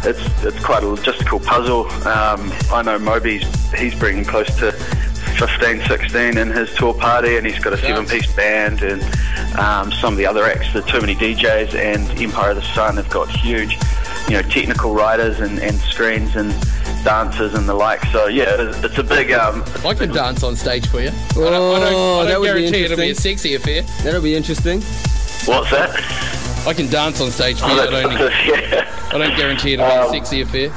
it's quite a logistical puzzle. I know he's bringing close to 15, 16 in his tour party, and he's got a 7-piece band, and some of the other acts, the Too Many DJs and Empire of the Sun, have got huge, technical writers and screens and dancers and the like. So yeah, it's a big. I can dance on stage for you. I don't guarantee it'll be a sexy affair. That'll be interesting. What's that? I can dance on stage for you. I don't guarantee it'll be a sexy affair.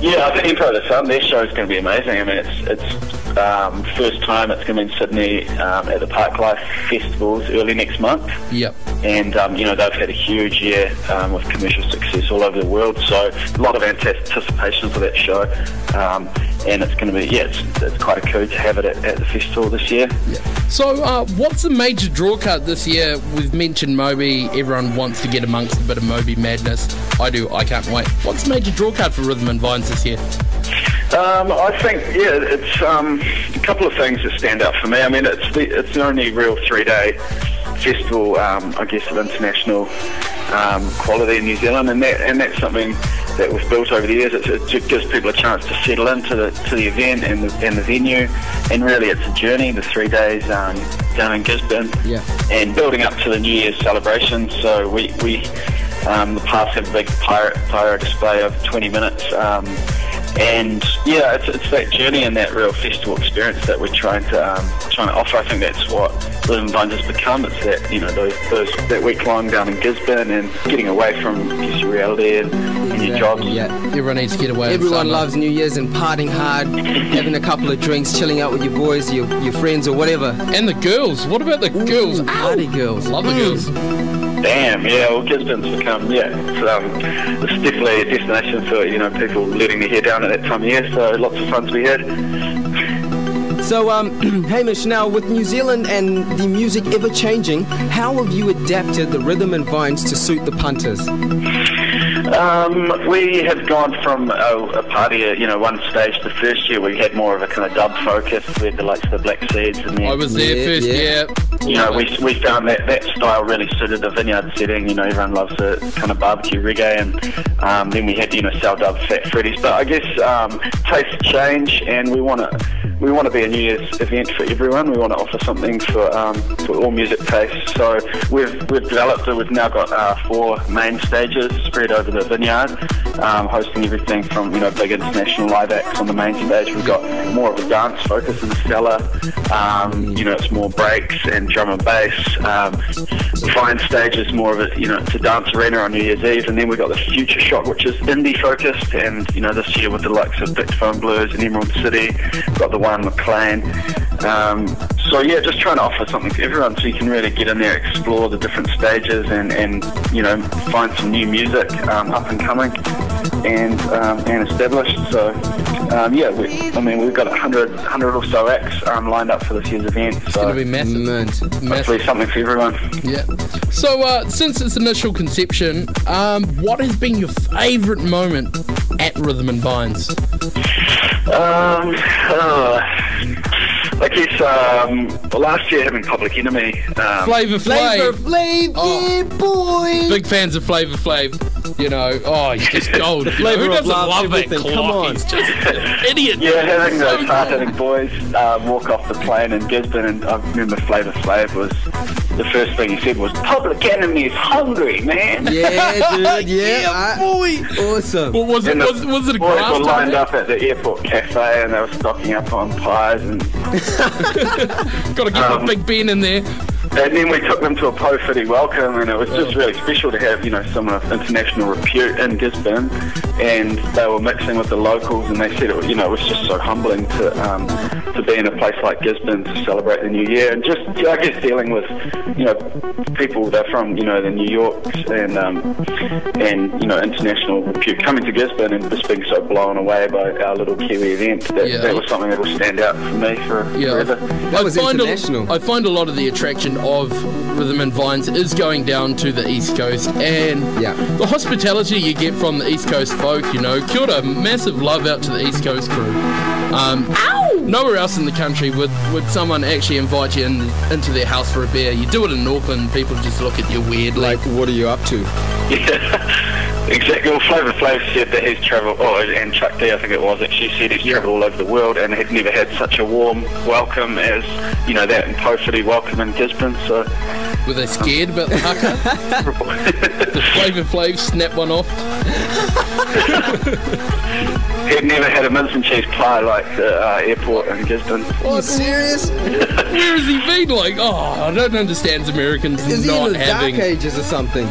Yeah, I think Empire of the Sun, their show is going to be amazing. I mean, it's first time it's going to be in Sydney at the Park Life Festivals early next month. Yep. And, they've had a huge year with commercial success all over the world, so a lot of anticipation for that show. And it's going to be, it's quite a coup to have it at the festival this year. Yeah. So, what's the major draw card this year? We've mentioned Moby. Everyone wants to get amongst a bit of Moby madness. I do. I can't wait. What's the major draw card for Rhythm and Vines this year? I think, it's a couple of things that stand out for me. I mean, it's the only real 3-day festival, I guess, of international quality in New Zealand, and that's something that we've built over the years. It gives people a chance to settle into the event and the venue, and really it's a journey, the 3 days down in Gisborne, and building up to the New Year's celebration. So we the pass have a big pyro display of 20 minutes. And it's that journey and that real festival experience that we're trying to offer. I think that's what Rhythm and Vines has become. It's that that week long down in Gisborne and getting away from reality and your jobs. Yeah, everyone needs to get away. Everyone loves New Year's and partying hard, having a couple of drinks, chilling out with your boys, your friends, or whatever. And the girls. What about the girls? Party girls. Love the girls. Damn, well, Gisborne's become, it's definitely a destination for, people letting their hair down at that time of year, so lots of fun to be had. So, Hamish, now with New Zealand and the music ever changing, how have you adapted the Rhythm and Vines to suit the punters? We have gone from a party at, one stage the first year we had more of a kind of dub focus with the likes of the Black Seeds. And I was there first year. We found that style really suited the vineyard setting. Everyone loves the kind of barbecue reggae, and then we had, Sal Dub, Fat Freddy's. But I guess tastes change, and we want to be a New Year's event for everyone. We want to offer something for all music tastes. So we've developed it. We've now got 4 main stages spread over the vineyard, hosting everything from big international live acts on the main stage. We've got more of a dance focus in the cellar. It's more breaks and drum and bass. The Vine stage is more of it's a dance arena on New Year's Eve, and then we've got the Future Shock, which is indie focused, and this year with the likes of Dictaphone Blues and Emerald City, we've got the one McLean. Just trying to offer something for everyone, so you can really get in there, explore the different stages, and find some new music up and coming and established. So we've got 100 or so acts lined up for this year's event. So it's going to be massive. Hopefully something for everyone. Yeah. So since its initial conception, what has been your favourite moment at Rhythm and Vines? I guess last year having Public Enemy. Flavor Flav, yeah, boy. Big fans of Flavor Flav. He's just gold. Flavor Who of doesn't love that everything. clock? Come on. He's just an idiot. Yeah, having those hard-hitting boys walk off the plane in Gisborne, and I remember Flavor Flav was the first thing he said was, "Public Enemy is hungry, man." Yeah, dude. Yeah, boy. Awesome. Well, was it a boys grass were lined up at the airport cafe, and they were stocking up on pies and. Got to get Big Ben in there. And then we took them to a Po Footy welcome, and it was just really special to have, someone of international repute in Gisborne, and they were mixing with the locals, and they said it was just so humbling to be in a place like Gisborne to celebrate the New Year, and just I guess dealing with people that are from the New Yorks and international repute coming to Gisborne and just being so blown away by our little Kiwi event. That was something that will stand out for me forever. That was international. I find a lot of the attraction of Rhythm and Vines is going down to the East Coast, and the hospitality you get from the East Coast folk, kia ora, massive love out to the East Coast crew. nowhere else in the country would someone actually invite you into their house for a beer. You do it in Auckland, people just look at you weirdly. Like, what are you up to? Yeah, exactly. Well, Flavor Flav said that he's travelled, and Chuck D, I think it was, actually said he's travelled all over the world and had never had such a warm welcome as, that in Pōwhiri welcome in Gisborne, so... Were they scared about the haka? The Flavor Flav snap one off? He'd never had a mince and cheese pie like the airport in Gisborne. Are you serious? Where has he been? Like, I don't understand Americans Is he not in the having... Dark Ages or something?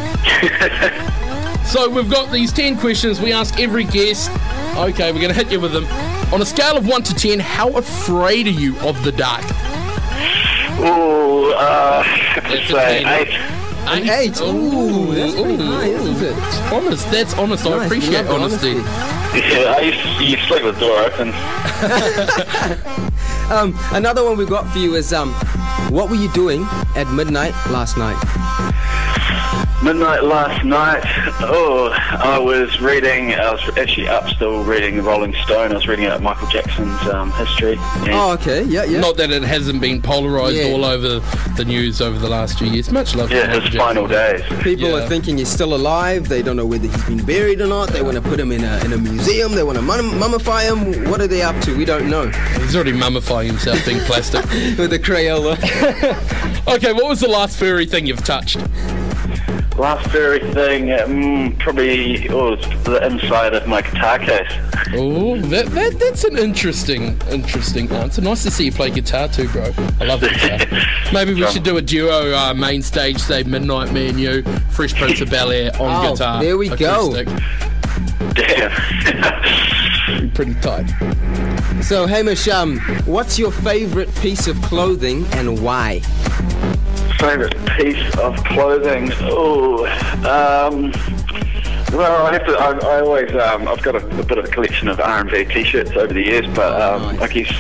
So we've got these 10 questions we ask every guest. Okay, we're going to hit you with them. On a scale of 1 to 10, how afraid are you of the dark? Ooh, I have to That's a say 10. 8. An 8. Ooh, that's pretty high, isn't it? Honest, that's honest. Nice, I appreciate love the honesty. Yeah, I used to sleep with the door open. Another one we've got for you is, what were you doing at midnight last night? Midnight last night, I was actually up still reading the Rolling Stone. I was reading out Michael Jackson's history. Oh, okay, yeah. Not that it hasn't been polarised all over the news over the last few years. Much love. Yeah, his final days. People are thinking he's still alive. They don't know whether he's been buried or not. They want to put him in a museum. They want to mummify him. What are they up to? We don't know. He's already mummifying himself being plastic. With a Crayola. Okay, what was the last furry thing you've touched? Last furry thing, probably it's the inside of my guitar case. Oh, that's an interesting answer. Nice to see you play guitar too, bro. I love the guitar. Maybe we should do a duo main stage, say Midnight, me and you, Fresh Prince of Bel-Air on guitar. There we acoustic. go. Damn. Pretty tight. So, Hamish, what's your favourite piece of clothing and why? Favourite piece of clothing? Well, I always, I've got a bit of a collection of R&B t-shirts over the years, but nice. I guess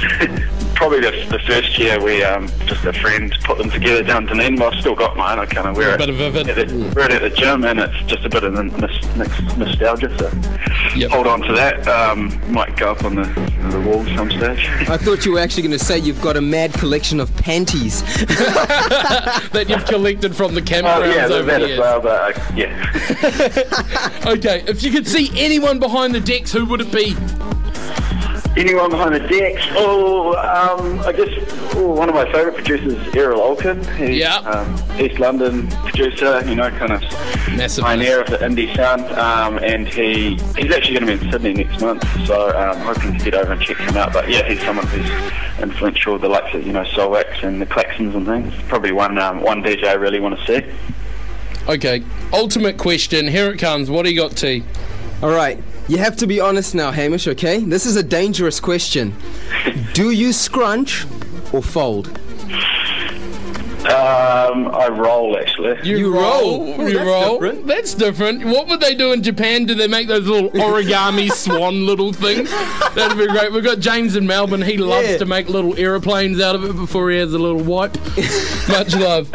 probably the first year we, just a friend put them together down in Dunedin. I've still got mine. I kind of wear it. A bit of vivid. Wear it at the gym, and it's just a bit of nostalgia, so hold on to that. Might go up on the wall some stage. I thought you were actually going to say you've got a mad collection of panties. That you've collected from the campgrounds over that the as years. well, but yeah. Okay, if you could see anyone behind the decks, who would it be? Anyone behind the decks? I guess one of my favourite producers is Errol Olkin. He's East London producer, kind of Massive pioneer of the indie sound, and he's actually going to be in Sydney next month, so I'm hoping to get over and check him out. But yeah, he's someone who's influential, the likes of Soulwax and the Klaxons and things. Probably one DJ I really want to see. Okay, ultimate question. Here it comes. What do you got, T? All right. You have to be honest now, Hamish, okay? This is a dangerous question. Do you scrunch or fold? I roll, actually. You roll? Oh, you that's roll? different. That's different. What would they do in Japan? Do they make those little origami swan little things? That'd be great. We've got James in Melbourne. He loves to make little aeroplanes out of it before he has a little wipe. Much love.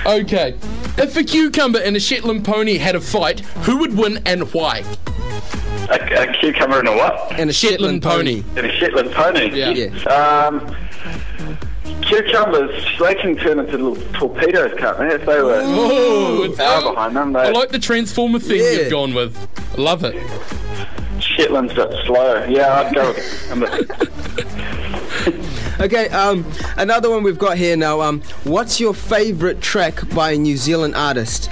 Okay. If a cucumber and a Shetland pony had a fight, who would win and why? A cucumber and a what? And a Shetland pony. And a Shetland pony? Yeah. Cucumbers, they can turn into little torpedoes, can't they? If they were power behind them. I like the Transformer thing you've gone with. I love it. Shetland's a bit slow. Yeah, I'd go with it. Okay, another one we've got here now. What's your favourite track by a New Zealand artist?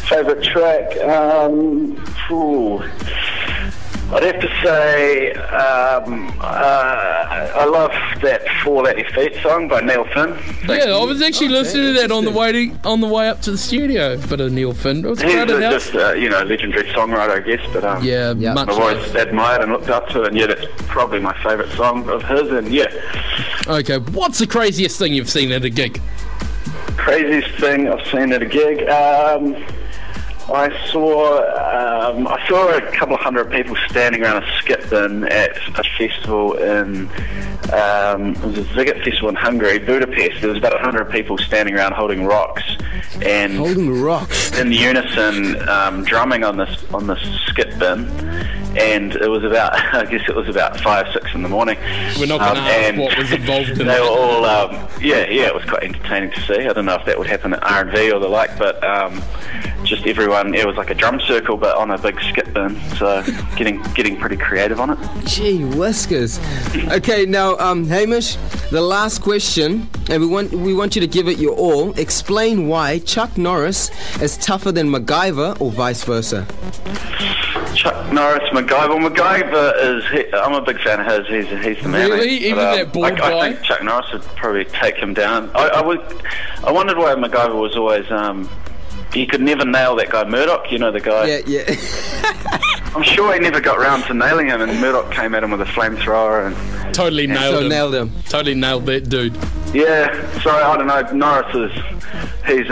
Favourite track? I'd have to say I love that Fall at Your Feet song by Neil Finn. Yeah, I was actually listening to that on the way up to the studio. Bit of Neil Finn. It was He's crowded out. just legendary songwriter, I guess. But much I've always admired and looked up to it, and that's probably my favourite song of his. And Okay, what's the craziest thing you've seen at a gig? Craziest thing I've seen at a gig? I saw I saw a couple of hundred people standing around a skip bin at a festival in, it was a Ziggit festival in Hungary, Budapest. There was about 100 people standing around holding rocks and in unison drumming on this skip bin. And it was about, I guess it was about 5, 6 in the morning. We're not going to ask what was involved in they that. Were all, it was quite entertaining to see. I don't know if that would happen at R&V or the like, but just everyone, it was like a drum circle, but on a big skip bin. So getting pretty creative on it. Gee whiskers. Okay, now, Hamish, the last question, and we want you to give it your all. Explain why Chuck Norris is tougher than MacGyver or vice versa. Chuck Norris, MacGyver. Well, MacGyver I'm a big fan of his. He's the man. Really? Even that bald guy? I think Chuck Norris would probably take him down. I wondered why MacGyver was always. He could never nail that guy Murdoch. You know the guy. Yeah. I'm sure he never got round to nailing him, and Murdoch came at him with a flamethrower and totally nailed him. Totally nailed that dude. Yeah. So I don't know. Norris is. He's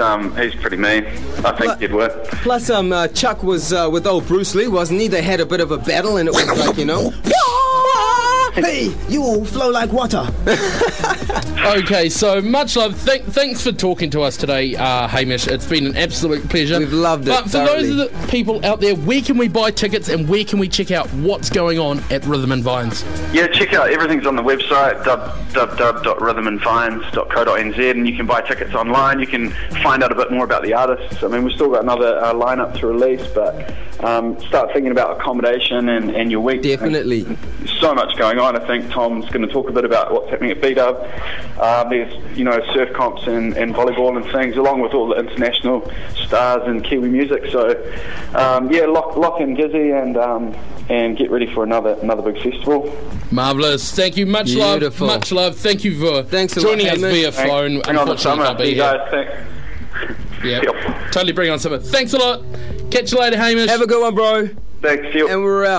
pretty mean. I think he'd win. Plus, Chuck was with old Bruce Lee, wasn't he? They had a bit of a battle, and it was like, hey, you all flow like water. Okay, so much love. Thanks for talking to us today, Hamish. It's been an absolute pleasure. We've loved it. But for those of the people out there, where can we buy tickets and where can we check out what's going on at Rhythm and Vines? Yeah, check out everything's on the website www.rhythmandvines.co.nz, and you can buy tickets online. You can find out a bit more about the artists. I mean, we've still got another lineup to release, but start thinking about accommodation and your week. Definitely. There's so much going on. I think Tom's going to talk a bit about what's happening at B-Dub. There's, surf comps and volleyball and things, along with all the international stars and Kiwi music. So, lock in Gizzy and get ready for another big festival. Marvellous. Thank you. Much love. Much love. Thank you for joining us via phone. Bring on the summer. You guys think? Yeah. Totally bring on summer. Thanks a lot. Catch you later, Hamish. Have a good one, bro. Thanks, you. And we're out.